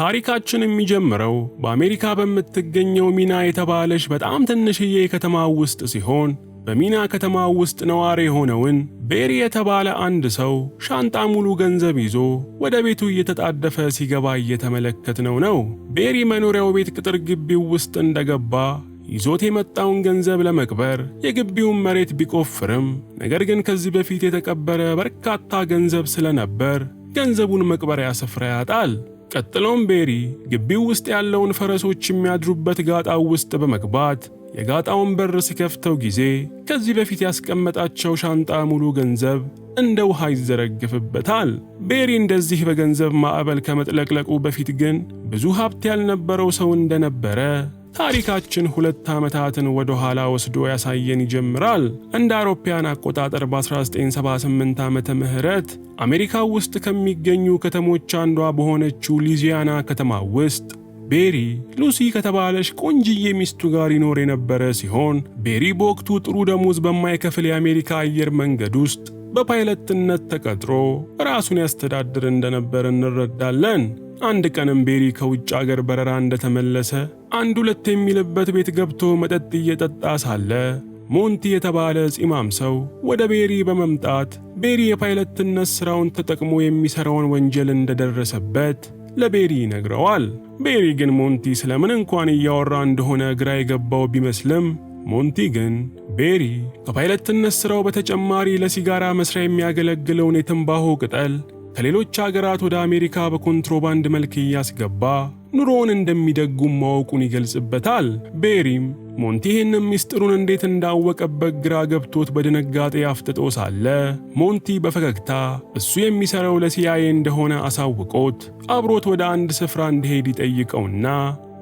ታሪካችን የሚጀምረው በአሜሪካ በምትገኘው ሚና የተባለች በጣም ትንሽዬ ከተማ ውስጥ ሲሆን በሚና ከተማ ውስጥ ነዋሪ የሆነውን ቤሪ የተባለ አንድ ሰው ሻንጣ ሙሉ ገንዘብ ይዞ ወደ ቤቱ እየተጣደፈ ሲገባ እየተመለከትነው ነው። ቤሪ መኖሪያው ቤት ቅጥር ግቢው ውስጥ እንደገባ ይዞት የመጣውን ገንዘብ ለመቅበር የግቢውን መሬት ቢቆፍርም ነገር ግን ከዚህ በፊት የተቀበረ በርካታ ገንዘብ ስለነበር ገንዘቡን መቅበሪያ ስፍራ ያጣል። ቀጥሎም ቤሪ ግቢው ውስጥ ያለውን ፈረሶች የሚያድሩበት ጋጣው ውስጥ በመግባት የጋጣውን በር ሲከፍተው ጊዜ ከዚህ በፊት ያስቀመጣቸው ሻንጣ ሙሉ ገንዘብ እንደ ውሃ ይዘረግፍበታል። ቤሪ እንደዚህ በገንዘብ ማዕበል ከመጥለቅለቁ በፊት ግን ብዙ ሀብት ያልነበረው ሰው እንደነበረ ታሪካችን 2 ዓመታትን ወደ ኋላ ወስዶ ያሳየን ይጀምራል። እንደ አውሮፓውያን አቆጣጠር በ1978 ዓመተ ምህረት አሜሪካ ውስጥ ከሚገኙ ከተሞች አንዷ በሆነችው ሉዚያና ከተማ ውስጥ ቤሪ ሉሲ ከተባለች ቆንጅዬ ሚስቱ ጋር ይኖር የነበረ ሲሆን ቤሪ በወቅቱ ጥሩ ደሞዝ በማይከፍል የአሜሪካ አየር መንገድ ውስጥ በፓይለትነት ተቀጥሮ ራሱን ያስተዳድር እንደነበር እንረዳለን። አንድ ቀንም ቤሪ ከውጭ አገር በረራ እንደተመለሰ 1-2 የሚልበት ቤት ገብቶ መጠጥ እየጠጣ ሳለ ሞንቲ የተባለ ፂማም ሰው ወደ ቤሪ በመምጣት ቤሪ የፓይለትነት ሥራውን ተጠቅሞ የሚሠራውን ወንጀል እንደደረሰበት ለቤሪ ይነግረዋል። ቤሪ ግን ሞንቲ ስለምን እንኳን እያወራ እንደሆነ ግራ የገባው ቢመስልም ሞንቲ ግን ቤሪ ከፓይለትነት ሥራው በተጨማሪ ለሲጋራ መስሪያ የሚያገለግለውን የትንባሆ ቅጠል ከሌሎች አገራት ወደ አሜሪካ በኮንትሮባንድ መልክ እያስገባ ኑሮውን እንደሚደጉም ማወቁን ይገልጽበታል። ቤሪም ሞንቲ ይህንን ሚስጥሩን እንዴት እንዳወቀበት ግራ ገብቶት በድንጋጤ አፍጥጦ ሳለ ሞንቲ በፈገግታ እሱ የሚሰራው ለሲአይኤ እንደሆነ አሳውቆት አብሮት ወደ አንድ ስፍራ እንዲሄድ ይጠይቀውና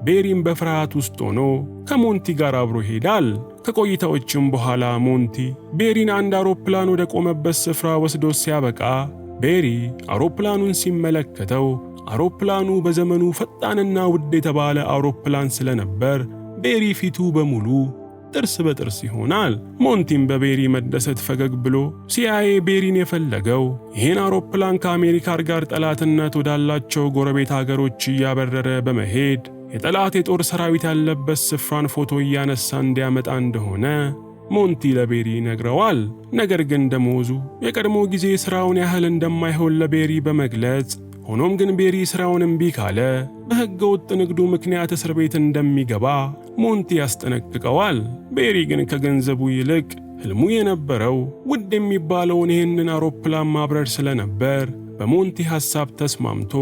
ቤሪም በፍርሃት ውስጥ ሆኖ ከሞንቲ ጋር አብሮ ይሄዳል። ከቆይታዎችም በኋላ ሞንቲ ቤሪን አንድ አውሮፕላን ወደ ቆመበት ስፍራ ወስዶ ሲያበቃ ቤሪ አውሮፕላኑን ሲመለከተው አውሮፕላኑ በዘመኑ ፈጣንና ውድ የተባለ አውሮፕላን ስለነበር ቤሪ ፊቱ በሙሉ ጥርስ በጥርስ ይሆናል። ሞንቲም በቤሪ መደሰት ፈገግ ብሎ ሲአይኤ ቤሪን የፈለገው ይህን አውሮፕላን ከአሜሪካ ጋር ጠላትነት ወዳላቸው ጎረቤት አገሮች እያበረረ በመሄድ የጠላት የጦር ሰራዊት ያለበት ስፍራን ፎቶ እያነሳ እንዲያመጣ እንደሆነ ሞንቲ ለቤሪ ይነግረዋል። ነገር ግን ደሞዙ የቀድሞ ጊዜ ሥራውን ያህል እንደማይሆን ለቤሪ በመግለጽ ሆኖም ግን ቤሪ ሥራውን እምቢ ካለ በሕገ ወጥ ንግዱ ምክንያት እስር ቤት እንደሚገባ ሞንቲ ያስጠነቅቀዋል። ቤሪ ግን ከገንዘቡ ይልቅ ሕልሙ የነበረው ውድ የሚባለውን ይህንን አውሮፕላን ማብረር ስለነበር በሞንቲ ሐሳብ ተስማምቶ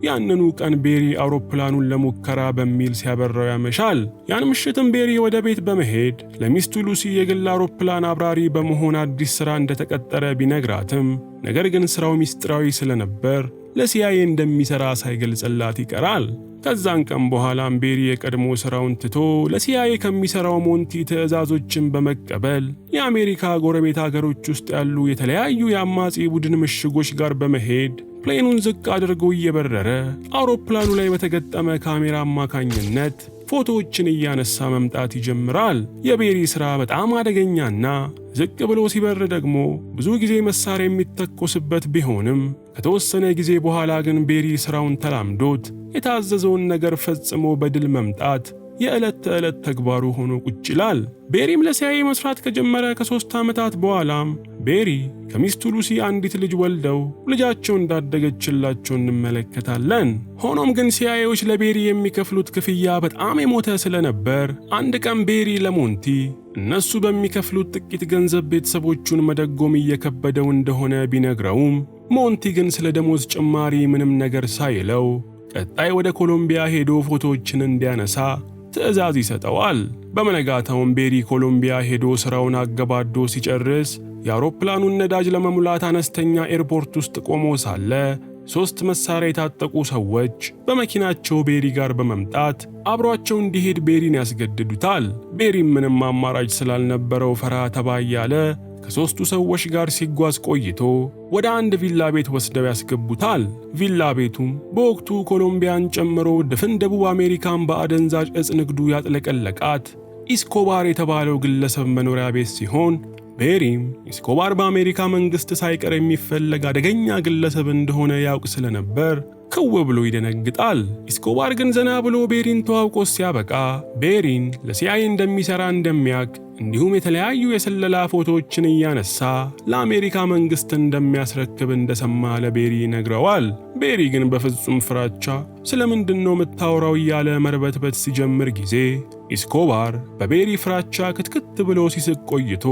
ያንኑ ቀን ቤሪ አውሮፕላኑን ለሙከራ በሚል ሲያበራው ያመሻል። ያን ምሽትም ቤሪ ወደ ቤት በመሄድ ለሚስቱ ሉሲ የግል አውሮፕላን አብራሪ በመሆን አዲስ ሥራ እንደተቀጠረ ቢነግራትም ነገር ግን ሥራው ሚስጥራዊ ስለነበር ለሲአይኤ እንደሚሠራ ሳይገልጽላት ይቀራል። ከዛን ቀን በኋላም ቤሪ የቀድሞ ሥራውን ትቶ ለሲአይኤ ከሚሠራው ሞንቲ ትዕዛዞችን በመቀበል የአሜሪካ ጎረቤት አገሮች ውስጥ ያሉ የተለያዩ የአማጺ ቡድን ምሽጎች ጋር በመሄድ ፕሌኑን ዝቅ አድርጎ እየበረረ አውሮፕላኑ ላይ በተገጠመ ካሜራ አማካኝነት ፎቶዎችን እያነሳ መምጣት ይጀምራል። የቤሪ ሥራ በጣም አደገኛና ዝቅ ብሎ ሲበር ደግሞ ብዙ ጊዜ መሳሪያ የሚተኮስበት ቢሆንም ከተወሰነ ጊዜ በኋላ ግን ቤሪ ሥራውን ተላምዶት የታዘዘውን ነገር ፈጽሞ በድል መምጣት የዕለት ተዕለት ተግባሩ ሆኖ ቁጭ ይላል። ቤሪም ለሲአይኤ መስራት ከጀመረ ከ3 ዓመታት በኋላም ቤሪ ከሚስቱ ሉሲ አንዲት ልጅ ወልደው ልጃቸው እንዳደገችላቸው እንመለከታለን። ሆኖም ግን ሲአይኤዎች ለቤሪ የሚከፍሉት ክፍያ በጣም የሞተ ስለነበር አንድ ቀን ቤሪ ለሞንቲ እነሱ በሚከፍሉት ጥቂት ገንዘብ ቤተሰቦቹን መደጎም እየከበደው እንደሆነ ቢነግረውም ሞንቲ ግን ስለ ደሞዝ ጭማሪ ምንም ነገር ሳይለው ቀጣይ ወደ ኮሎምቢያ ሄዶ ፎቶዎችን እንዲያነሳ ትዕዛዝ ይሰጠዋል። በመነጋታውም ቤሪ ኮሎምቢያ ሄዶ ሥራውን አገባዶ ሲጨርስ የአውሮፕላኑን ነዳጅ ለመሙላት አነስተኛ ኤርፖርት ውስጥ ቆሞ ሳለ 3 መሳሪያ የታጠቁ ሰዎች በመኪናቸው ቤሪ ጋር በመምጣት አብሯቸው እንዲሄድ ቤሪን ያስገድዱታል። ቤሪም ምንም አማራጭ ስላልነበረው ፈራ ተባ እያለ ከ3ቱ ሰዎች ጋር ሲጓዝ ቆይቶ ወደ አንድ ቪላ ቤት ወስደው ያስገቡታል። ቪላ ቤቱም በወቅቱ ኮሎምቢያን ጨምሮ ድፍን ደቡብ አሜሪካን በአደንዛዥ ዕፅ ንግዱ ያጥለቀለቃት ኢስኮባር የተባለው ግለሰብ መኖሪያ ቤት ሲሆን ቤሪም ኤስኮባር በአሜሪካ መንግሥት ሳይቀር የሚፈለግ አደገኛ ግለሰብ እንደሆነ ያውቅ ስለነበር ክው ብሎ ይደነግጣል። ኤስኮባር ግን ዘና ብሎ ቤሪን ተዋውቆ ሲያበቃ ቤሪን ለሲአይኤ እንደሚሠራ እንደሚያውቅ እንዲሁም የተለያዩ የስለላ ፎቶዎችን እያነሳ ለአሜሪካ መንግሥት እንደሚያስረክብ እንደሰማ ለቤሪ ይነግረዋል። ቤሪ ግን በፍጹም ፍራቻ ስለምንድን ነው የምታወራው እያለ መርበትበት ሲጀምር ጊዜ ኤስኮባር በቤሪ ፍራቻ ክትክት ብሎ ሲስቅ ቆይቶ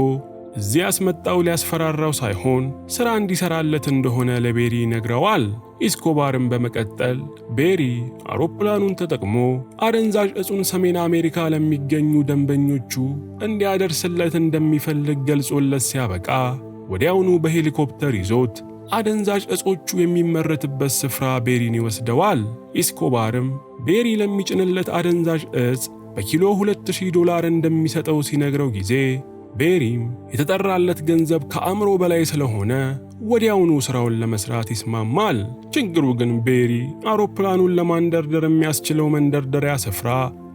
እዚህ ያስመጣው ሊያስፈራራው ሳይሆን ሥራ እንዲሠራለት እንደሆነ ለቤሪ ይነግረዋል። ኤስኮባርም በመቀጠል ቤሪ አውሮፕላኑን ተጠቅሞ አደንዛዥ ዕጹን ሰሜን አሜሪካ ለሚገኙ ደንበኞቹ እንዲያደርስለት እንደሚፈልግ ገልጾለት ሲያበቃ ወዲያውኑ በሄሊኮፕተር ይዞት አደንዛዥ ዕጾቹ የሚመረትበት ስፍራ ቤሪን ይወስደዋል። ኤስኮባርም ቤሪ ለሚጭንለት አደንዛዥ ዕጽ በኪሎ $2000 እንደሚሰጠው ሲነግረው ጊዜ ቤሪም የተጠራለት ገንዘብ ከአእምሮ በላይ ስለሆነ ወዲያውኑ ሥራውን ለመስራት ይስማማል። ችግሩ ግን ቤሪ አውሮፕላኑን ለማንደርደር የሚያስችለው መንደርደሪያ ስፍራ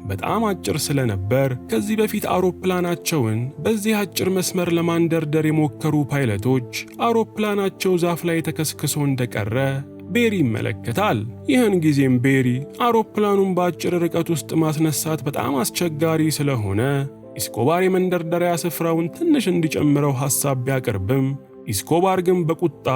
በጣም አጭር ስለነበር ከዚህ በፊት አውሮፕላናቸውን በዚህ አጭር መስመር ለማንደርደር የሞከሩ ፓይለቶች አውሮፕላናቸው ዛፍ ላይ ተከስክሶ እንደቀረ ቤሪ ይመለከታል። ይህን ጊዜም ቤሪ አውሮፕላኑን በአጭር ርቀት ውስጥ ማስነሳት በጣም አስቸጋሪ ስለሆነ ኤስኮባር የመንደርደሪያ ስፍራውን ትንሽ እንዲጨምረው ሐሳብ ቢያቀርብም ኤስኮባር ግን በቁጣ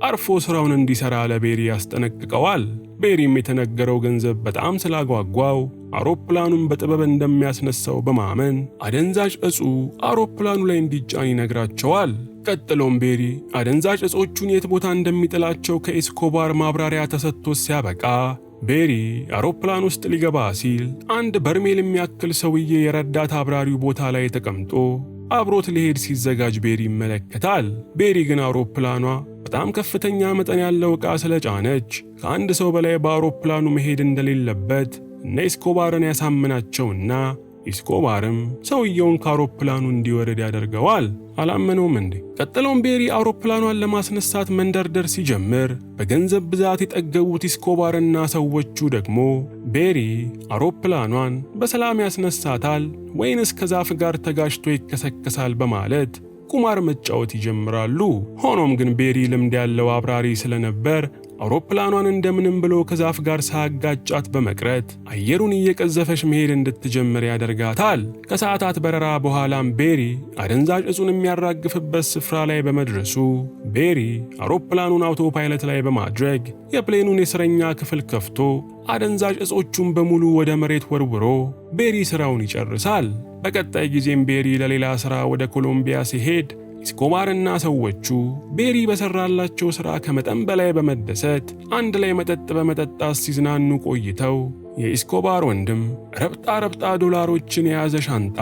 አርፎ ሥራውን እንዲሠራ ለቤሪ ያስጠነቅቀዋል። ቤሪም የተነገረው ገንዘብ በጣም ስላጓጓው አውሮፕላኑን በጥበብ እንደሚያስነሳው በማመን አደንዛዥ ዕጹ አውሮፕላኑ ላይ እንዲጫን ይነግራቸዋል። ቀጥሎም ቤሪ አደንዛዥ ዕጾቹን የት ቦታ እንደሚጥላቸው ከኤስኮባር ማብራሪያ ተሰጥቶት ሲያበቃ ቤሪ አውሮፕላን ውስጥ ሊገባ ሲል አንድ በርሜል የሚያክል ሰውዬ የረዳት አብራሪው ቦታ ላይ ተቀምጦ አብሮት ሊሄድ ሲዘጋጅ ቤሪ ይመለከታል። ቤሪ ግን አውሮፕላኗ በጣም ከፍተኛ መጠን ያለው ዕቃ ስለጫነች ከአንድ ሰው በላይ በአውሮፕላኑ መሄድ እንደሌለበት እነ ኤስኮባርን ያሳምናቸውና ኤስኮባርም ሰውየውን ከአውሮፕላኑ እንዲወረድ ያደርገዋል። አላመነውም እንዴ? ቀጥሎም ቤሪ አውሮፕላኗን ለማስነሳት መንደርደር ሲጀምር በገንዘብ ብዛት የጠገቡት ኤስኮባርና ሰዎቹ ደግሞ ቤሪ አውሮፕላኗን በሰላም ያስነሳታል ወይንስ ከዛፍ ጋር ተጋጭቶ ይከሰከሳል በማለት ቁማር መጫወት ይጀምራሉ። ሆኖም ግን ቤሪ ልምድ ያለው አብራሪ ስለነበር አውሮፕላኗን እንደምንም ብሎ ከዛፍ ጋር ሳያጋጫት በመቅረት አየሩን እየቀዘፈች መሄድ እንድትጀምር ያደርጋታል። ከሰዓታት በረራ በኋላም ቤሪ አደንዛዥ ዕጹን የሚያራግፍበት ስፍራ ላይ በመድረሱ ቤሪ አውሮፕላኑን አውቶ ፓይለት ላይ በማድረግ የፕሌኑን የእስረኛ ክፍል ከፍቶ አደንዛዥ ዕጾቹን በሙሉ ወደ መሬት ወርውሮ ቤሪ ሥራውን ይጨርሳል። በቀጣይ ጊዜም ቤሪ ለሌላ ሥራ ወደ ኮሎምቢያ ሲሄድ ኤስኮባርና ሰዎቹ ቤሪ በሰራላቸው ሥራ ከመጠን በላይ በመደሰት አንድ ላይ መጠጥ በመጠጣት ሲዝናኑ ቆይተው የኤስኮባር ወንድም ረብጣ ዶላሮችን የያዘ ሻንጣ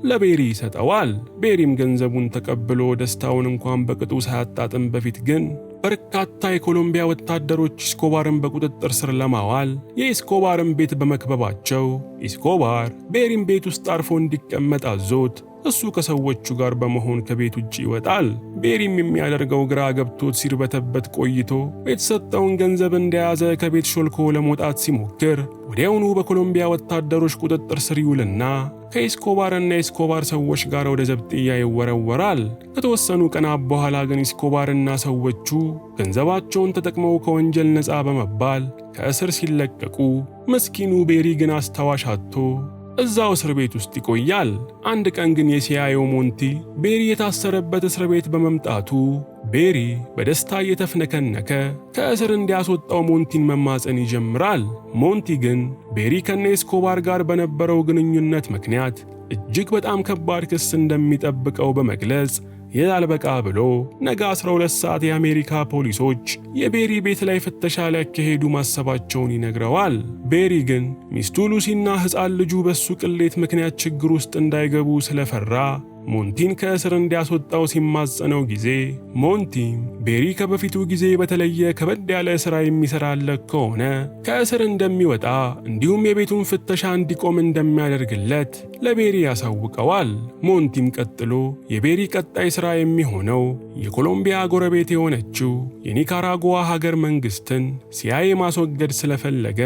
ለቤሪ ይሰጠዋል። ቤሪም ገንዘቡን ተቀብሎ ደስታውን እንኳን በቅጡ ሳያጣጥም በፊት ግን በርካታ የኮሎምቢያ ወታደሮች ኤስኮባርን በቁጥጥር ስር ለማዋል የኤስኮባርን ቤት በመክበባቸው ኤስኮባር ቤሪም ቤት ውስጥ አርፎ እንዲቀመጥ አዞት እሱ ከሰዎቹ ጋር በመሆን ከቤት ውጭ ይወጣል። ቤሪም የሚያደርገው ግራ ገብቶት ሲርበተበት ቆይቶ የተሰጠውን ገንዘብ እንደያዘ ከቤት ሾልኮ ለመውጣት ሲሞክር ወዲያውኑ በኮሎምቢያ ወታደሮች ቁጥጥር ስር ይውልና ከኤስኮባርና የኤስኮባር ሰዎች ጋር ወደ ዘብጥያ ይወረወራል። ከተወሰኑ ቀናት በኋላ ግን ኤስኮባርና ሰዎቹ ገንዘባቸውን ተጠቅመው ከወንጀል ነፃ በመባል ከእስር ሲለቀቁ፣ ምስኪኑ ቤሪ ግን አስታዋሽ አጥቶ እዛው እስር ቤት ውስጥ ይቆያል። አንድ ቀን ግን የሲአይኤው ሞንቲ ቤሪ የታሰረበት እስር ቤት በመምጣቱ ቤሪ በደስታ እየተፍነከነከ ከእስር እንዲያስወጣው ሞንቲን መማፀን ይጀምራል። ሞንቲ ግን ቤሪ ከነ ኤስኮባር ጋር በነበረው ግንኙነት ምክንያት እጅግ በጣም ከባድ ክስ እንደሚጠብቀው በመግለጽ ያልበቃ ብሎ ነገ 12 ሰዓት የአሜሪካ ፖሊሶች የቤሪ ቤት ላይ ፍተሻ ሊያካሄዱ ማሰባቸውን ይነግረዋል። ቤሪ ግን ሚስቱ ሉሲና ሕፃን ልጁ በሱ ቅሌት ምክንያት ችግር ውስጥ እንዳይገቡ ስለፈራ ሞንቲን ከእስር እንዲያስወጣው ሲማጸነው ጊዜ ሞንቲም ቤሪ ከበፊቱ ጊዜ በተለየ ከበድ ያለ ሥራ የሚሰራለት ከሆነ ከእስር እንደሚወጣ እንዲሁም የቤቱን ፍተሻ እንዲቆም እንደሚያደርግለት ለቤሪ ያሳውቀዋል። ሞንቲም ቀጥሎ የቤሪ ቀጣይ ሥራ የሚሆነው የኮሎምቢያ ጎረቤት የሆነችው የኒካራጓ ሀገር መንግሥትን ሲአይኤ ማስወገድ ስለፈለገ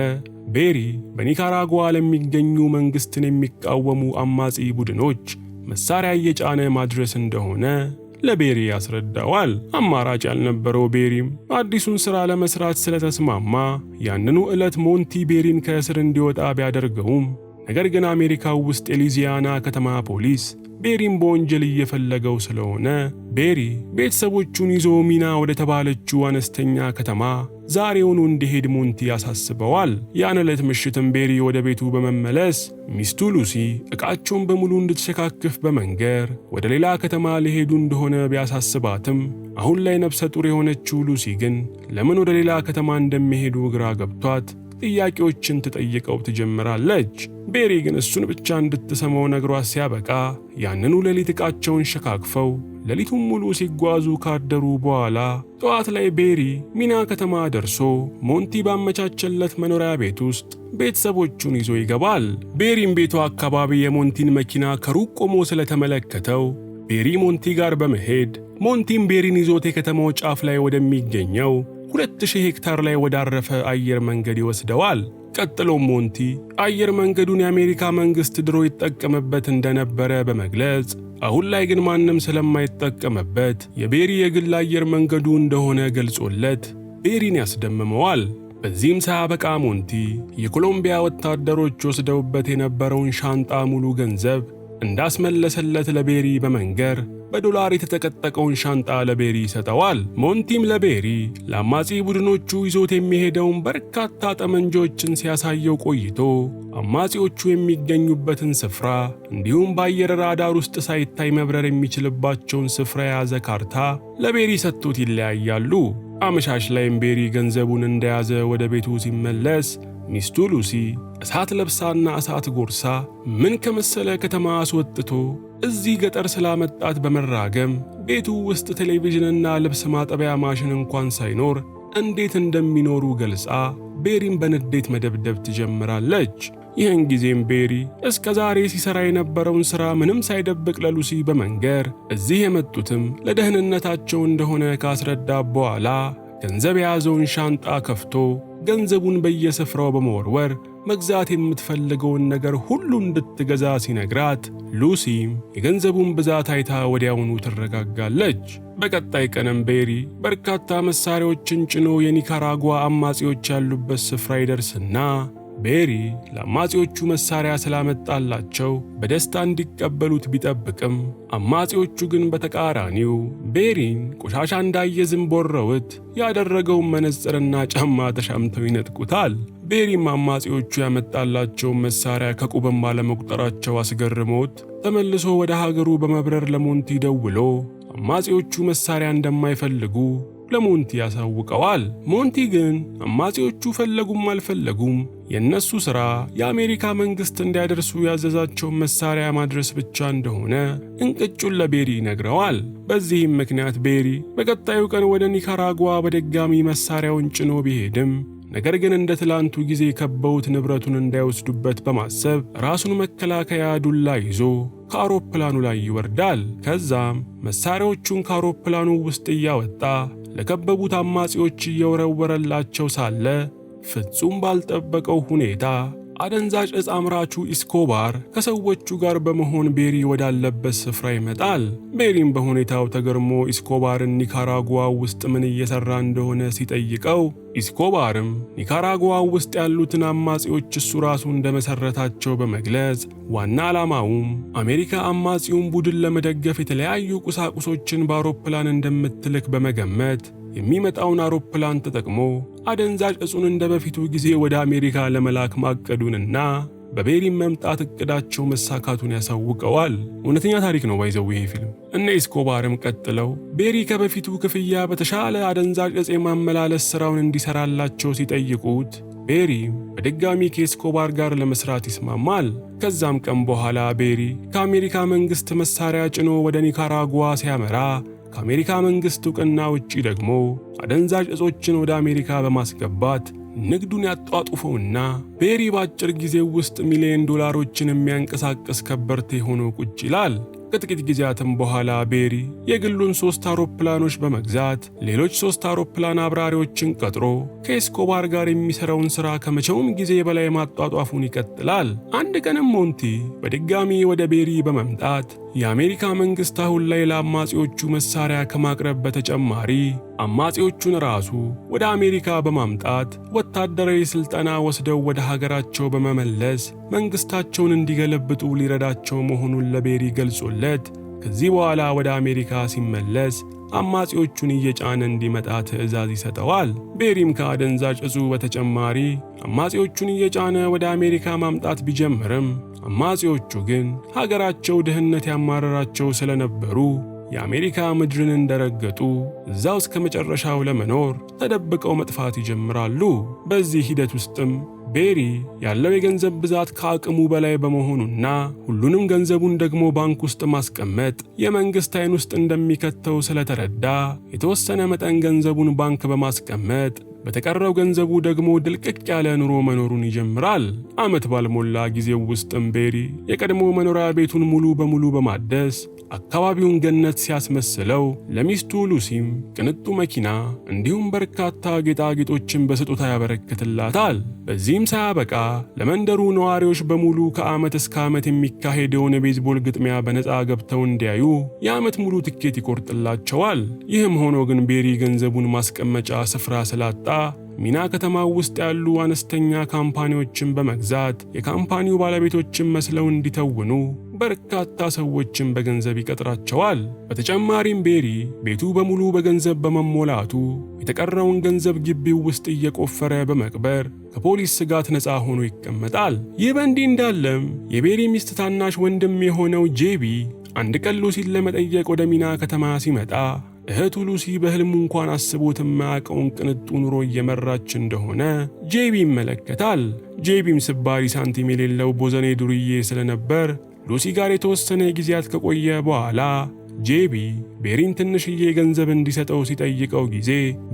ቤሪ በኒካራጓ ለሚገኙ መንግሥትን የሚቃወሙ አማጺ ቡድኖች መሳሪያ እየጫነ ማድረስ እንደሆነ ለቤሪ ያስረዳዋል። አማራጭ ያልነበረው ቤሪም አዲሱን ሥራ ለመስራት ስለተስማማ ያንኑ ዕለት ሞንቲ ቤሪን ከእስር እንዲወጣ ቢያደርገውም ነገር ግን አሜሪካው ውስጥ የሉዚያና ከተማ ፖሊስ ቤሪን በወንጀል እየፈለገው ስለሆነ ቤሪ ቤተሰቦቹን ይዞ ሚና ወደ ተባለችው አነስተኛ ከተማ ዛሬውኑ እንዲሄድ ሞንቲ ያሳስበዋል። ያን ዕለት ምሽትም ቤሪ ወደ ቤቱ በመመለስ ሚስቱ ሉሲ ዕቃቸውን በሙሉ እንድትሸካክፍ በመንገር ወደ ሌላ ከተማ ሊሄዱ እንደሆነ ቢያሳስባትም አሁን ላይ ነፍሰ ጡር የሆነችው ሉሲ ግን ለምን ወደ ሌላ ከተማ እንደሚሄዱ ግራ ገብቷት ጥያቄዎችን ትጠይቀው ትጀምራለች። ቤሪ ግን እሱን ብቻ እንድትሰማው ነግሯት ሲያበቃ ያንኑ ሌሊት ዕቃቸውን ሸካክፈው ሌሊቱን ሙሉ ሲጓዙ ካደሩ በኋላ ጠዋት ላይ ቤሪ ሚና ከተማ ደርሶ ሞንቲ ባመቻቸለት መኖሪያ ቤት ውስጥ ቤተሰቦቹን ይዞ ይገባል። ቤሪም ቤቱ አካባቢ የሞንቲን መኪና ከሩቅ ቆሞ ስለተመለከተው ቤሪ ሞንቲ ጋር በመሄድ ሞንቲም ቤሪን ይዞት የከተማው ጫፍ ላይ ወደሚገኘው 2000 ሄክታር ላይ ወዳረፈ አየር መንገድ ይወስደዋል። ቀጥሎም ሞንቲ አየር መንገዱን የአሜሪካ መንግሥት ድሮ ይጠቀምበት እንደነበረ በመግለጽ አሁን ላይ ግን ማንም ስለማይጠቀምበት የቤሪ የግል አየር መንገዱ እንደሆነ ገልጾለት ቤሪን ያስደምመዋል። በዚህም ሳያበቃ ሞንቲ የኮሎምቢያ ወታደሮች ወስደውበት የነበረውን ሻንጣ ሙሉ ገንዘብ እንዳስመለሰለት ለቤሪ በመንገር በዶላር የተጠቀጠቀውን ሻንጣ ለቤሪ ይሰጠዋል። ሞንቲም ለቤሪ ለአማጺ ቡድኖቹ ይዞት የሚሄደውን በርካታ ጠመንጃዎችን ሲያሳየው ቆይቶ አማጺዎቹ የሚገኙበትን ስፍራ እንዲሁም በአየር ራዳር ውስጥ ሳይታይ መብረር የሚችልባቸውን ስፍራ የያዘ ካርታ ለቤሪ ሰጥቶት ይለያያሉ። አመሻሽ ላይም ቤሪ ገንዘቡን እንደያዘ ወደ ቤቱ ሲመለስ ሚስቱ ሉሲ እሳት ለብሳና እሳት ጎርሳ ምን ከመሰለ ከተማ አስወጥቶ እዚህ ገጠር ስላመጣት በመራገም ቤቱ ውስጥ ቴሌቪዥንና ልብስ ማጠቢያ ማሽን እንኳን ሳይኖር እንዴት እንደሚኖሩ ገልጻ ቤሪን በንዴት መደብደብ ትጀምራለች። ይህን ጊዜም ቤሪ እስከ ዛሬ ሲሰራ የነበረውን ሥራ ምንም ሳይደብቅ ለሉሲ በመንገር እዚህ የመጡትም ለደህንነታቸው እንደሆነ ካስረዳ በኋላ ገንዘብ የያዘውን ሻንጣ ከፍቶ ገንዘቡን በየስፍራው በመወርወር መግዛት የምትፈልገውን ነገር ሁሉ እንድትገዛ ሲነግራት ሉሲም የገንዘቡን ብዛት አይታ ወዲያውኑ ትረጋጋለች። በቀጣይ ቀንም ቤሪ በርካታ መሳሪያዎችን ጭኖ የኒካራጓ አማጺዎች ያሉበት ስፍራ ይደርስና ቤሪ ለአማጺዎቹ መሳሪያ ስላመጣላቸው በደስታ እንዲቀበሉት ቢጠብቅም አማጺዎቹ ግን በተቃራኒው ቤሪን ቆሻሻ እንዳየ ዝንብ ወረውት ያደረገውን መነጽርና ጫማ ተሻምተው ይነጥቁታል። ቤሪም አማጺዎቹ ያመጣላቸውን መሳሪያ ከቁብም ባለመቁጠራቸው አስገርሞት ተመልሶ ወደ ሀገሩ በመብረር ለሞንቲ ደውሎ አማጺዎቹ መሳሪያ እንደማይፈልጉ ለሞንቲ ያሳውቀዋል። ሞንቲ ግን አማጺዎቹ ፈለጉም አልፈለጉም የነሱ ሥራ የአሜሪካ መንግሥት እንዲያደርሱ ያዘዛቸውን መሳሪያ ማድረስ ብቻ እንደሆነ እንቅጩን ለቤሪ ይነግረዋል። በዚህም ምክንያት ቤሪ በቀጣዩ ቀን ወደ ኒካራጓ በድጋሚ መሳሪያውን ጭኖ ቢሄድም ነገር ግን እንደ ትላንቱ ጊዜ ከበውት ንብረቱን እንዳይወስዱበት በማሰብ ራሱን መከላከያ ዱላ ይዞ ከአውሮፕላኑ ላይ ይወርዳል። ከዛም መሳሪያዎቹን ከአውሮፕላኑ ውስጥ እያወጣ ለከበቡት አማጺዎች እየወረወረላቸው ሳለ ፍጹም ባልጠበቀው ሁኔታ አደንዛዥ ዕፅ አምራቹ ኢስኮባር ከሰዎቹ ጋር በመሆን ቤሪ ወዳለበት ስፍራ ይመጣል። ቤሪም በሁኔታው ተገርሞ ኢስኮባርን ኒካራጓ ውስጥ ምን እየሰራ እንደሆነ ሲጠይቀው ኢስኮባርም ኒካራጓ ውስጥ ያሉትን አማጺዎች እሱ ራሱ እንደመሰረታቸው በመግለጽ ዋና ዓላማውም አሜሪካ አማጺውን ቡድን ለመደገፍ የተለያዩ ቁሳቁሶችን በአውሮፕላን እንደምትልክ በመገመት የሚመጣውን አውሮፕላን ተጠቅሞ አደንዛዥ ዕጹን እንደበፊቱ ጊዜ ወደ አሜሪካ ለመላክ ማቀዱንና በቤሪም መምጣት እቅዳቸው መሳካቱን ያሳውቀዋል። እውነተኛ ታሪክ ነው ባይዘው ይሄ ፊልም። እነ ኢስኮባርም ቀጥለው ቤሪ ከበፊቱ ክፍያ በተሻለ አደንዛዥ ዕጽ የማመላለስ ሥራውን እንዲሰራላቸው ሲጠይቁት ቤሪም በድጋሚ ከኢስኮባር ጋር ለመስራት ይስማማል። ከዛም ቀን በኋላ ቤሪ ከአሜሪካ መንግሥት መሳሪያ ጭኖ ወደ ኒካራጓ ሲያመራ ከአሜሪካ መንግሥት ዕውቅና ውጪ ደግሞ አደንዛዥ ዕጾችን ወደ አሜሪካ በማስገባት ንግዱን ያጧጡፈውና ቤሪ በአጭር ጊዜ ውስጥ ሚሊዮን ዶላሮችን የሚያንቀሳቅስ ከበርቴ ሆኖ ቁጭ ይላል። ከጥቂት ጊዜያትም በኋላ ቤሪ የግሉን 3 አውሮፕላኖች በመግዛት ሌሎች 3 አውሮፕላን አብራሪዎችን ቀጥሮ ከኤስኮባር ጋር የሚሰራውን ሥራ ከመቼውም ጊዜ በላይ ማጧጧፉን ይቀጥላል። አንድ ቀንም ሞንቲ በድጋሚ ወደ ቤሪ በመምጣት የአሜሪካ መንግስት አሁን ላይ ለአማጺዎቹ መሳሪያ ከማቅረብ በተጨማሪ አማጺዎቹን ራሱ ወደ አሜሪካ በማምጣት ወታደራዊ ስልጠና ወስደው ወደ ሀገራቸው በመመለስ መንግስታቸውን እንዲገለብጡ ሊረዳቸው መሆኑን ለቤሪ ገልጾለት ከዚህ በኋላ ወደ አሜሪካ ሲመለስ አማጺዎቹን እየጫነ እንዲመጣ ትዕዛዝ ይሰጠዋል። ቤሪም ከአደንዛዥ እጹ በተጨማሪ አማጺዎቹን እየጫነ ወደ አሜሪካ ማምጣት ቢጀምርም አማጺዎቹ ግን ሀገራቸው ድህነት ያማረራቸው ስለነበሩ የአሜሪካ ምድርን እንደረገጡ እዛው እስከ መጨረሻው ለመኖር ተደብቀው መጥፋት ይጀምራሉ። በዚህ ሂደት ውስጥም ቤሪ ያለው የገንዘብ ብዛት ከአቅሙ በላይ በመሆኑና ሁሉንም ገንዘቡን ደግሞ ባንክ ውስጥ ማስቀመጥ የመንግስት ዓይን ውስጥ እንደሚከተው ስለተረዳ የተወሰነ መጠን ገንዘቡን ባንክ በማስቀመጥ በተቀረው ገንዘቡ ደግሞ ድልቅቅ ያለ ኑሮ መኖሩን ይጀምራል። ዓመት ባልሞላ ጊዜው ውስጥም ቤሪ የቀድሞ መኖሪያ ቤቱን ሙሉ በሙሉ በማደስ አካባቢውን ገነት ሲያስመስለው ለሚስቱ ሉሲም ቅንጡ መኪና እንዲሁም በርካታ ጌጣጌጦችን በስጦታ ያበረክትላታል። በዚህም ሳያበቃ ለመንደሩ ነዋሪዎች በሙሉ ከዓመት እስከ ዓመት የሚካሄደውን የቤዝቦል ግጥሚያ በነፃ ገብተው እንዲያዩ የዓመት ሙሉ ትኬት ይቆርጥላቸዋል። ይህም ሆኖ ግን ቤሪ ገንዘቡን ማስቀመጫ ስፍራ ስላጣ ሚና ከተማው ውስጥ ያሉ አነስተኛ ካምፓኒዎችን በመግዛት የካምፓኒው ባለቤቶችን መስለው እንዲተውኑ በርካታ ሰዎችን በገንዘብ ይቀጥራቸዋል። በተጨማሪም ቤሪ ቤቱ በሙሉ በገንዘብ በመሞላቱ የተቀረውን ገንዘብ ግቢው ውስጥ እየቆፈረ በመቅበር ከፖሊስ ስጋት ነፃ ሆኖ ይቀመጣል። ይህ በእንዲህ እንዳለም የቤሪ ሚስት ታናሽ ወንድም የሆነው ጄቢ አንድ ቀን ሉሲን ለመጠየቅ ወደ ሚና ከተማ ሲመጣ እህቱ ሉሲ በህልሙ እንኳን አስቦት የማያውቀውን ቅንጡ ኑሮ እየመራች እንደሆነ ጄቢ ይመለከታል። ጄቢም ስባሪ ሳንቲም የሌለው ቦዘኔ ዱርዬ ስለነበር ሉሲ ጋር የተወሰነ ጊዜያት ከቆየ በኋላ ጄቢ ቤሪን ትንሽዬ ገንዘብ እንዲሰጠው ሲጠይቀው ጊዜ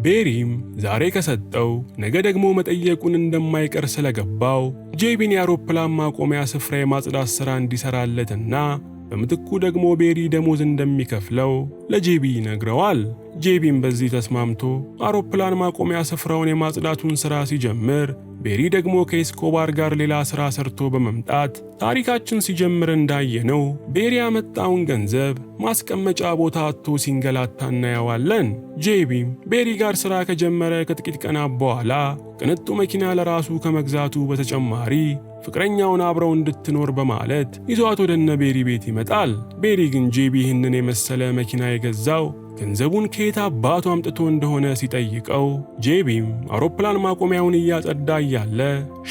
ቤሪም ዛሬ ከሰጠው ነገ ደግሞ መጠየቁን እንደማይቀር ስለገባው ጄቢን የአውሮፕላን ማቆሚያ ስፍራ የማጽዳት ሥራ እንዲሰራለትና በምትኩ ደግሞ ቤሪ ደሞዝ እንደሚከፍለው ለጄቢ ይነግረዋል። ጄቢም በዚህ ተስማምቶ አውሮፕላን ማቆሚያ ስፍራውን የማጽዳቱን ሥራ ሲጀምር ቤሪ ደግሞ ከኤስኮባር ጋር ሌላ ሥራ ሰርቶ በመምጣት ታሪካችን ሲጀምር እንዳየነው ቤሪ ያመጣውን ገንዘብ ማስቀመጫ ቦታ አጥቶ ሲንገላታ እናየዋለን። ጄቢም ቤሪ ጋር ሥራ ከጀመረ ከጥቂት ቀናት በኋላ ቅንጡ መኪና ለራሱ ከመግዛቱ በተጨማሪ ፍቅረኛውን አብረው እንድትኖር በማለት ይዟት ወደ እነ ቤሪ ቤት ይመጣል። ቤሪ ግን ጄቢ ይህንን የመሰለ መኪና የገዛው ገንዘቡን ከየት አባቱ አምጥቶ እንደሆነ ሲጠይቀው ጄቢም አውሮፕላን ማቆሚያውን እያጸዳ እያለ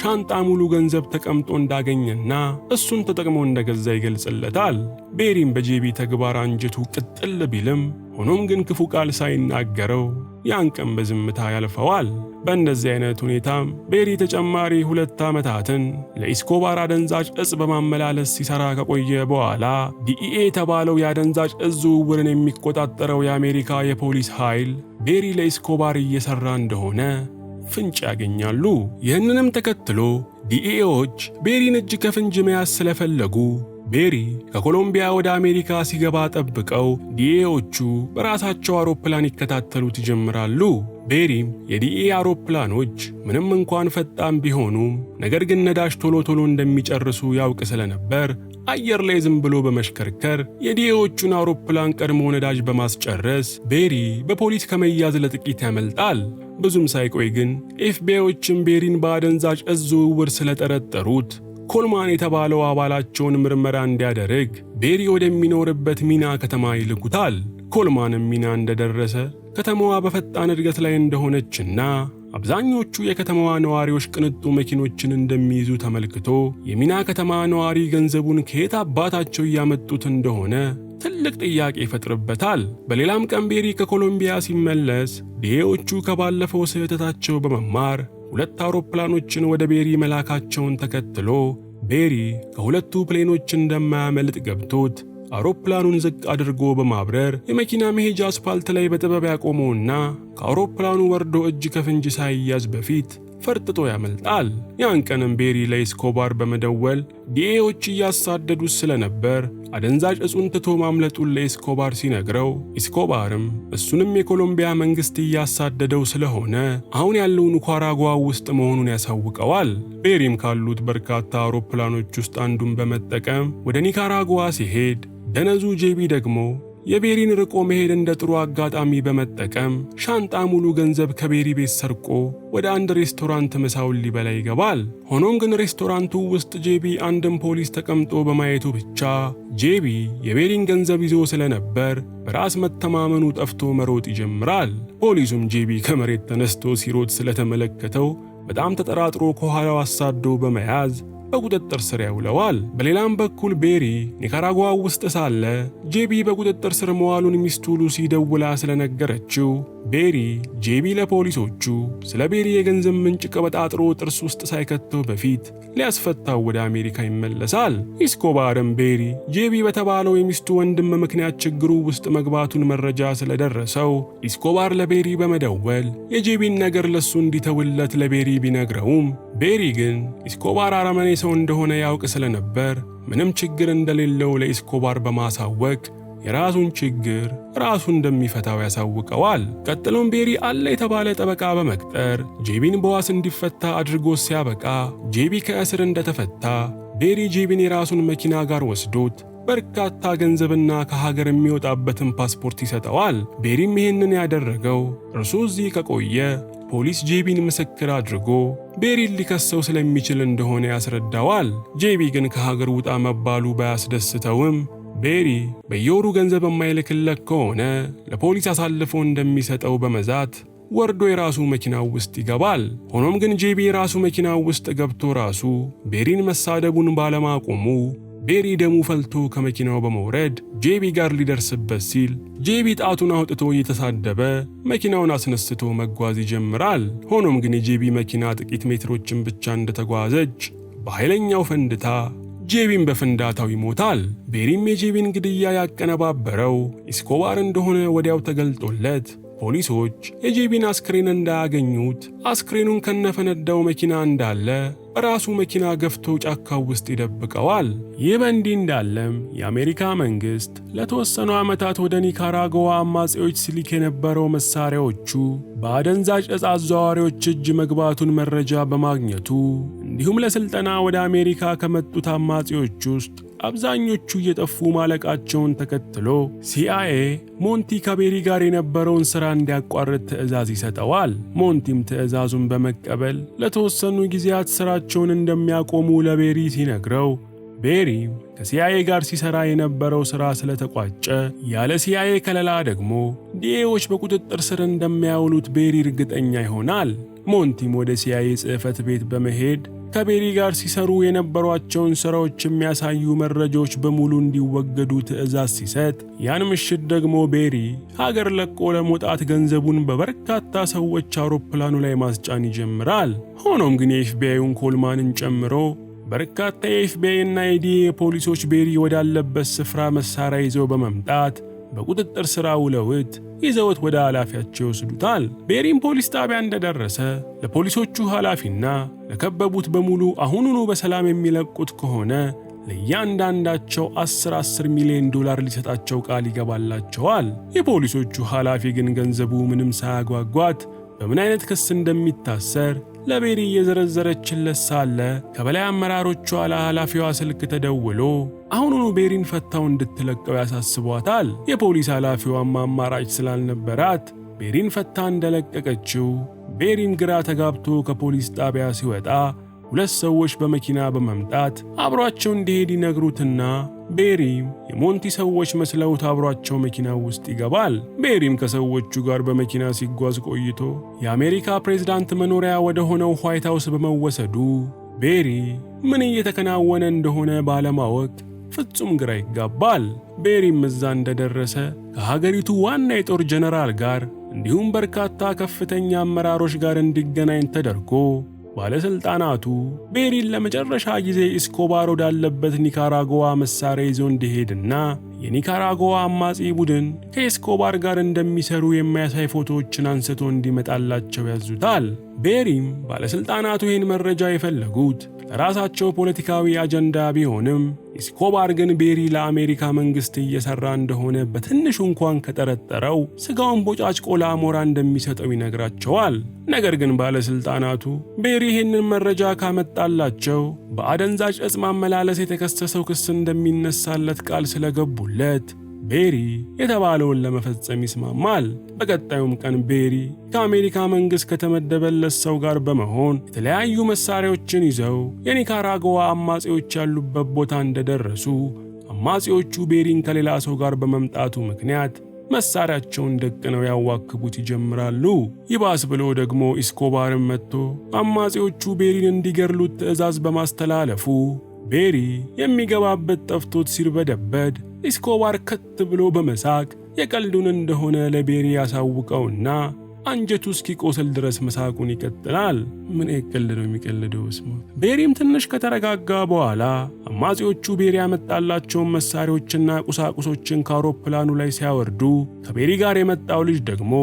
ሻንጣ ሙሉ ገንዘብ ተቀምጦ እንዳገኘና እሱን ተጠቅሞ እንደገዛ ይገልጽለታል። ቤሪም በጄቢ ተግባር አንጀቱ ቅጥል ቢልም ሆኖም ግን ክፉ ቃል ሳይናገረው ያን ቀን በዝምታ ያልፈዋል። በእንደዚህ አይነት ሁኔታም ቤሪ ተጨማሪ 2 ዓመታትን ለኢስኮባር አደንዛዥ እጽ በማመላለስ ሲሰራ ከቆየ በኋላ ዲኢኤ የተባለው የአደንዛዥ እጽ ዝውውርን የሚቆጣጠረው የአሜሪካ የፖሊስ ኃይል ቤሪ ለኢስኮባር እየሰራ እንደሆነ ፍንጭ ያገኛሉ። ይህንንም ተከትሎ ዲኢኤዎች ቤሪን እጅ ከፍንጅ መያዝ ስለፈለጉ ቤሪ ከኮሎምቢያ ወደ አሜሪካ ሲገባ ጠብቀው ዲኢኤዎቹ በራሳቸው አውሮፕላን ይከታተሉት ይጀምራሉ። ቤሪም የዲኢኤ አውሮፕላኖች ምንም እንኳን ፈጣን ቢሆኑም ነገር ግን ነዳጅ ቶሎ ቶሎ እንደሚጨርሱ ያውቅ ስለነበር አየር ላይ ዝም ብሎ በመሽከርከር የዲኢኤዎቹን አውሮፕላን ቀድሞ ነዳጅ በማስጨረስ ቤሪ በፖሊስ ከመያዝ ለጥቂት ያመልጣል። ብዙም ሳይቆይ ግን ኤፍቢአይዎችም ቤሪን በአደንዛዥ እጽ ዝውውር ስለጠረጠሩት ኮልማን የተባለው አባላቸውን ምርመራ እንዲያደርግ ቤሪ ወደሚኖርበት ሚና ከተማ ይልኩታል። ኮልማንም ሚና እንደደረሰ ከተማዋ በፈጣን እድገት ላይ እንደሆነችና አብዛኞቹ የከተማዋ ነዋሪዎች ቅንጡ መኪኖችን እንደሚይዙ ተመልክቶ የሚና ከተማ ነዋሪ ገንዘቡን ከየት አባታቸው እያመጡት እንደሆነ ትልቅ ጥያቄ ይፈጥርበታል። በሌላም ቀን ቤሪ ከኮሎምቢያ ሲመለስ ዲኢኤዎቹ ከባለፈው ስህተታቸው በመማር 2 አውሮፕላኖችን ወደ ቤሪ መላካቸውን ተከትሎ ቤሪ ከሁለቱ ፕሌኖች እንደማያመልጥ ገብቶት አውሮፕላኑን ዝቅ አድርጎ በማብረር የመኪና መሄጃ አስፋልት ላይ በጥበብ ያቆመውና ከአውሮፕላኑ ወርዶ እጅ ከፍንጅ ሳይያዝ በፊት ፈርጥጦ ያመልጣል። ያን ቀንም ቤሪ ለኢስኮባር በመደወል ዲኢኤዎች እያሳደዱት ስለነበር አደንዛዥ እጹን ትቶ ማምለጡን ለኢስኮባር ሲነግረው ኢስኮባርም እሱንም የኮሎምቢያ መንግስት እያሳደደው ስለሆነ አሁን ያለው ኒካራጓ ውስጥ መሆኑን ያሳውቀዋል። ቤሪም ካሉት በርካታ አውሮፕላኖች ውስጥ አንዱን በመጠቀም ወደ ኒካራጓ ሲሄድ ደነዙ ጄቢ ደግሞ የቤሪን ርቆ መሄድ እንደ ጥሩ አጋጣሚ በመጠቀም ሻንጣ ሙሉ ገንዘብ ከቤሪ ቤት ሰርቆ ወደ አንድ ሬስቶራንት ምሳውን ሊበላ ይገባል። ሆኖም ግን ሬስቶራንቱ ውስጥ ጄቢ አንድም ፖሊስ ተቀምጦ በማየቱ ብቻ ጄቢ የቤሪን ገንዘብ ይዞ ስለነበር በራስ መተማመኑ ጠፍቶ መሮጥ ይጀምራል። ፖሊሱም ጄቢ ከመሬት ተነስቶ ሲሮጥ ስለተመለከተው በጣም ተጠራጥሮ ከኋላው አሳዶ በመያዝ በቁጥጥር ስር ያውለዋል። በሌላም በኩል ቤሪ ኒካራጓ ውስጥ ሳለ ጄቢ በቁጥጥር ስር መዋሉን ሚስቱ ሉሲ ደውላ ስለነገረችው ቤሪ ጄቢ ለፖሊሶቹ ስለ ቤሪ የገንዘብ ምንጭ ቀበጣጥሮ ጥርስ ውስጥ ሳይከተው በፊት ሊያስፈታው ወደ አሜሪካ ይመለሳል። ኢስኮባርም ቤሪ ጄቢ በተባለው የሚስቱ ወንድም ምክንያት ችግሩ ውስጥ መግባቱን መረጃ ስለደረሰው ኢስኮባር ለቤሪ በመደወል የጄቢን ነገር ለሱ እንዲተውለት ለቤሪ ቢነግረውም ቤሪ ግን ኢስኮባር አረመኔ ሰው እንደሆነ ያውቅ ስለነበር ምንም ችግር እንደሌለው ለኢስኮባር በማሳወቅ የራሱን ችግር ራሱ እንደሚፈታው ያሳውቀዋል። ቀጥሎም ቤሪ አለ የተባለ ጠበቃ በመቅጠር ጄቢን በዋስ እንዲፈታ አድርጎ ሲያበቃ ጄቢ ከእስር እንደተፈታ ቤሪ ጄቢን የራሱን መኪና ጋር ወስዶት በርካታ ገንዘብና ከሀገር የሚወጣበትን ፓስፖርት ይሰጠዋል። ቤሪም ይህንን ያደረገው እርሱ እዚህ ከቆየ ፖሊስ ጄቢን ምስክር አድርጎ ቤሪን ሊከሰው ስለሚችል እንደሆነ ያስረዳዋል። ጄቢ ግን ከሀገር ውጣ መባሉ ባያስደስተውም ቤሪ በየወሩ ገንዘብ የማይልክለት ከሆነ ለፖሊስ አሳልፎ እንደሚሰጠው በመዛት ወርዶ የራሱ መኪናው ውስጥ ይገባል። ሆኖም ግን ጄቢ የራሱ መኪናው ውስጥ ገብቶ ራሱ ቤሪን መሳደቡን ባለማቆሙ ቤሪ ደሙ ፈልቶ ከመኪናው በመውረድ ጄቢ ጋር ሊደርስበት ሲል ጄቢ ጣቱን አውጥቶ እየተሳደበ መኪናውን አስነስቶ መጓዝ ይጀምራል። ሆኖም ግን የጄቢ መኪና ጥቂት ሜትሮችን ብቻ እንደተጓዘች በኃይለኛው ፈንድታ ጄቢን በፍንዳታው ይሞታል። ቤሪም የጄቢን ግድያ ያቀነባበረው ኢስኮባር እንደሆነ ወዲያው ተገልጦለት ፖሊሶች የጄቢን አስክሬን እንዳያገኙት አስክሬኑን ከነፈነዳው መኪና እንዳለ በራሱ መኪና ገፍቶ ጫካው ውስጥ ይደብቀዋል። ይህ በእንዲህ እንዳለም የአሜሪካ መንግስት ለተወሰኑ ዓመታት ወደ ኒካራጓ አማጺዎች ሲልክ የነበረው መሳሪያዎቹ በአደንዛዥ ዕፅ አዘዋዋሪዎች እጅ መግባቱን መረጃ በማግኘቱ እንዲሁም ለስልጠና ወደ አሜሪካ ከመጡት አማጺዎች ውስጥ አብዛኞቹ እየጠፉ ማለቃቸውን ተከትሎ ሲአይኤ ሞንቲ ከቤሪ ጋር የነበረውን ሥራ እንዲያቋርጥ ትዕዛዝ ይሰጠዋል። ሞንቲም ትዕዛዙን በመቀበል ለተወሰኑ ጊዜያት ሥራቸውን እንደሚያቆሙ ለቤሪ ሲነግረው ቤሪ ከሲአይኤ ጋር ሲሰራ የነበረው ሥራ ስለተቋጨ ያለ ሲአይኤ ከለላ ደግሞ ዲኤዎች በቁጥጥር ስር እንደሚያውሉት ቤሪ እርግጠኛ ይሆናል። ሞንቲም ወደ ሲአይኤ ጽሕፈት ቤት በመሄድ ከቤሪ ጋር ሲሰሩ የነበሯቸውን ሥራዎች የሚያሳዩ መረጃዎች በሙሉ እንዲወገዱ ትዕዛዝ ሲሰጥ ያን ምሽት ደግሞ ቤሪ ሀገር ለቆ ለመውጣት ገንዘቡን በበርካታ ሰዎች አውሮፕላኑ ላይ ማስጫን ይጀምራል። ሆኖም ግን የኤፍቢአይውን ኮልማንን ጨምሮ በርካታ የኤፍቢአይ እና የዲኤ ፖሊሶች ቤሪ ወዳለበት ስፍራ መሳሪያ ይዘው በመምጣት በቁጥጥር ስር ውለውት ይዘውት ወደ ኃላፊያቸው ይወስዱታል። ቤሪም ፖሊስ ጣቢያ እንደደረሰ ለፖሊሶቹ ኃላፊና ለከበቡት በሙሉ አሁኑኑ በሰላም የሚለቁት ከሆነ ለእያንዳንዳቸው 10 ሚሊዮን ዶላር ሊሰጣቸው ቃል ይገባላቸዋል። የፖሊሶቹ ኃላፊ ግን ገንዘቡ ምንም ሳያጓጓት በምን አይነት ክስ እንደሚታሰር ለቤሪ እየዘረዘረችለት ሳለ ከበላይ አመራሮቿ ለኃላፊዋ ስልክ ተደውሎ አሁኑኑ ቤሪን ፈታው እንድትለቀው ያሳስቧታል። የፖሊስ ኃላፊዋም አማራጭ ስላልነበራት ቤሪን ፈታ እንደለቀቀችው ቤሪም ግራ ተጋብቶ ከፖሊስ ጣቢያ ሲወጣ ሁለት ሰዎች በመኪና በመምጣት አብሯቸው እንዲሄድ ይነግሩትና ቤሪም የሞንቲ ሰዎች መስለውት አብሯቸው መኪና ውስጥ ይገባል። ቤሪም ከሰዎቹ ጋር በመኪና ሲጓዝ ቆይቶ የአሜሪካ ፕሬዝዳንት መኖሪያ ወደ ሆነው ዋይት ሃውስ በመወሰዱ ቤሪ ምን እየተከናወነ እንደሆነ ባለማወቅ ፍጹም ግራ ይጋባል። ቤሪም እዛ እንደደረሰ ከሀገሪቱ ዋና የጦር ጀነራል ጋር እንዲሁም በርካታ ከፍተኛ አመራሮች ጋር እንዲገናኝ ተደርጎ ባለስልጣናቱ ቤሪን ለመጨረሻ ጊዜ ኢስኮባር ወዳለበት ኒካራጓ መሳሪያ ይዞ እንዲሄድና የኒካራጓ አማጺ ቡድን ከኢስኮባር ጋር እንደሚሰሩ የሚያሳይ ፎቶዎችን አንስቶ እንዲመጣላቸው ያዙታል። ቤሪም ባለስልጣናቱ ይህን መረጃ የፈለጉት ለራሳቸው ፖለቲካዊ አጀንዳ ቢሆንም ኢስኮባር ግን ቤሪ ለአሜሪካ መንግስት እየሰራ እንደሆነ በትንሹ እንኳን ከጠረጠረው ስጋውን ቦጫጭቆ ለአሞራ እንደሚሰጠው ይነግራቸዋል። ነገር ግን ባለስልጣናቱ ቤሪ ይህንን መረጃ ካመጣላቸው በአደንዛዥ ዕፅ ማመላለስ የተከሰሰው ክስ እንደሚነሳለት ቃል ስለገቡለት ቤሪ የተባለውን ለመፈጸም ይስማማል። በቀጣዩም ቀን ቤሪ ከአሜሪካ መንግሥት ከተመደበለት ሰው ጋር በመሆን የተለያዩ መሳሪያዎችን ይዘው የኒካራጓ አማጺዎች ያሉበት ቦታ እንደደረሱ አማጺዎቹ ቤሪን ከሌላ ሰው ጋር በመምጣቱ ምክንያት መሳሪያቸውን ደቅነው ያዋክቡት ይጀምራሉ። ይባስ ብሎ ደግሞ ኢስኮባርን መጥቶ አማጺዎቹ ቤሪን እንዲገድሉት ትዕዛዝ በማስተላለፉ ቤሪ የሚገባበት ጠፍቶት ሲርበደበድ ኢስኮባር ከት ብሎ በመሳቅ የቀልዱን እንደሆነ ለቤሪ ያሳውቀውና አንጀቱ እስኪቆስል ድረስ መሳቁን ይቀጥላል። ምን ቀልድ ነው የሚቀልደው? ቤሪም ትንሽ ከተረጋጋ በኋላ አማጺዎቹ ቤሪ ያመጣላቸውን መሳሪያዎችና ቁሳቁሶችን ከአውሮፕላኑ ላይ ሲያወርዱ ከቤሪ ጋር የመጣው ልጅ ደግሞ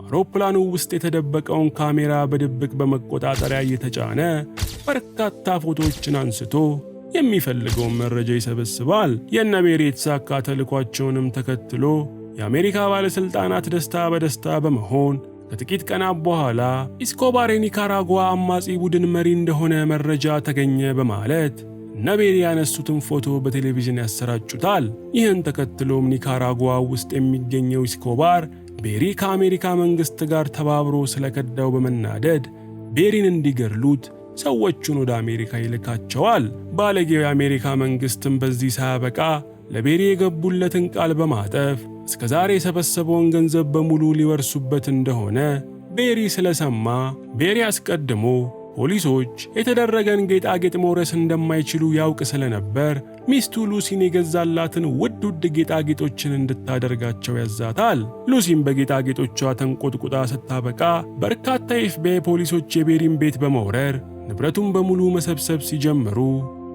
አውሮፕላኑ ውስጥ የተደበቀውን ካሜራ በድብቅ በመቆጣጠሪያ እየተጫነ በርካታ ፎቶዎችን አንስቶ የሚፈልገውን መረጃ ይሰበስባል። የነቤሪ የተሳካ ተልኳቸውንም ተከትሎ የአሜሪካ ባለሥልጣናት ደስታ በደስታ በመሆን ከጥቂት ቀናት በኋላ ኢስኮባር የኒካራጓ አማጺ ቡድን መሪ እንደሆነ መረጃ ተገኘ በማለት ነቤሪ ያነሱትን ፎቶ በቴሌቪዥን ያሰራጩታል። ይህን ተከትሎም ኒካራጓ ውስጥ የሚገኘው ኢስኮባር ቤሪ ከአሜሪካ መንግሥት ጋር ተባብሮ ስለከዳው በመናደድ ቤሪን እንዲገድሉት ሰዎቹን ወደ አሜሪካ ይልካቸዋል። ባለጌው የአሜሪካ መንግሥትም በዚህ ሳያበቃ ለቤሪ የገቡለትን ቃል በማጠፍ እስከ ዛሬ የሰበሰበውን ገንዘብ በሙሉ ሊወርሱበት እንደሆነ ቤሪ ስለሰማ ቤሪ አስቀድሞ ፖሊሶች የተደረገን ጌጣጌጥ መውረስ እንደማይችሉ ያውቅ ስለነበር ሚስቱ ሉሲን የገዛላትን ውድ ጌጣጌጦችን እንድታደርጋቸው ያዛታል። ሉሲም በጌጣጌጦቿ ተንቆጥቁጣ ስታበቃ በርካታ የኤፍቢአይ ፖሊሶች የቤሪን ቤት በመውረር ንብረቱን በሙሉ መሰብሰብ ሲጀምሩ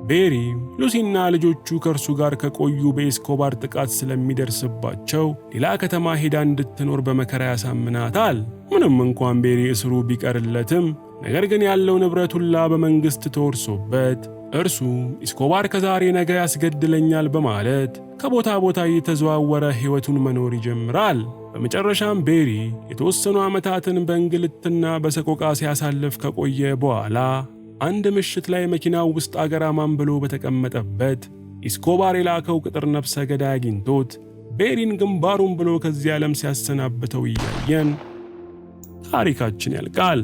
ቤሪ ሉሲና ልጆቹ ከእርሱ ጋር ከቆዩ በኤስኮባር ጥቃት ስለሚደርስባቸው ሌላ ከተማ ሄዳ እንድትኖር በመከራ ያሳምናታል። ምንም እንኳን ቤሪ እስሩ ቢቀርለትም ነገር ግን ያለው ንብረት ሁላ በመንግሥት ተወርሶበት እርሱ ኢስኮባር ከዛሬ ነገ ያስገድለኛል በማለት ከቦታ ቦታ እየተዘዋወረ ሕይወቱን መኖር ይጀምራል። በመጨረሻም ቤሪ የተወሰኑ ዓመታትን በእንግልትና በሰቆቃ ሲያሳልፍ ከቆየ በኋላ አንድ ምሽት ላይ መኪናው ውስጥ አገራማን ብሎ በተቀመጠበት ኢስኮባር የላከው ቅጥር ነፍሰ ገዳይ አግኝቶት ቤሪን ግንባሩን ብሎ ከዚህ ዓለም ሲያሰናብተው እያየን ታሪካችን ያልቃል።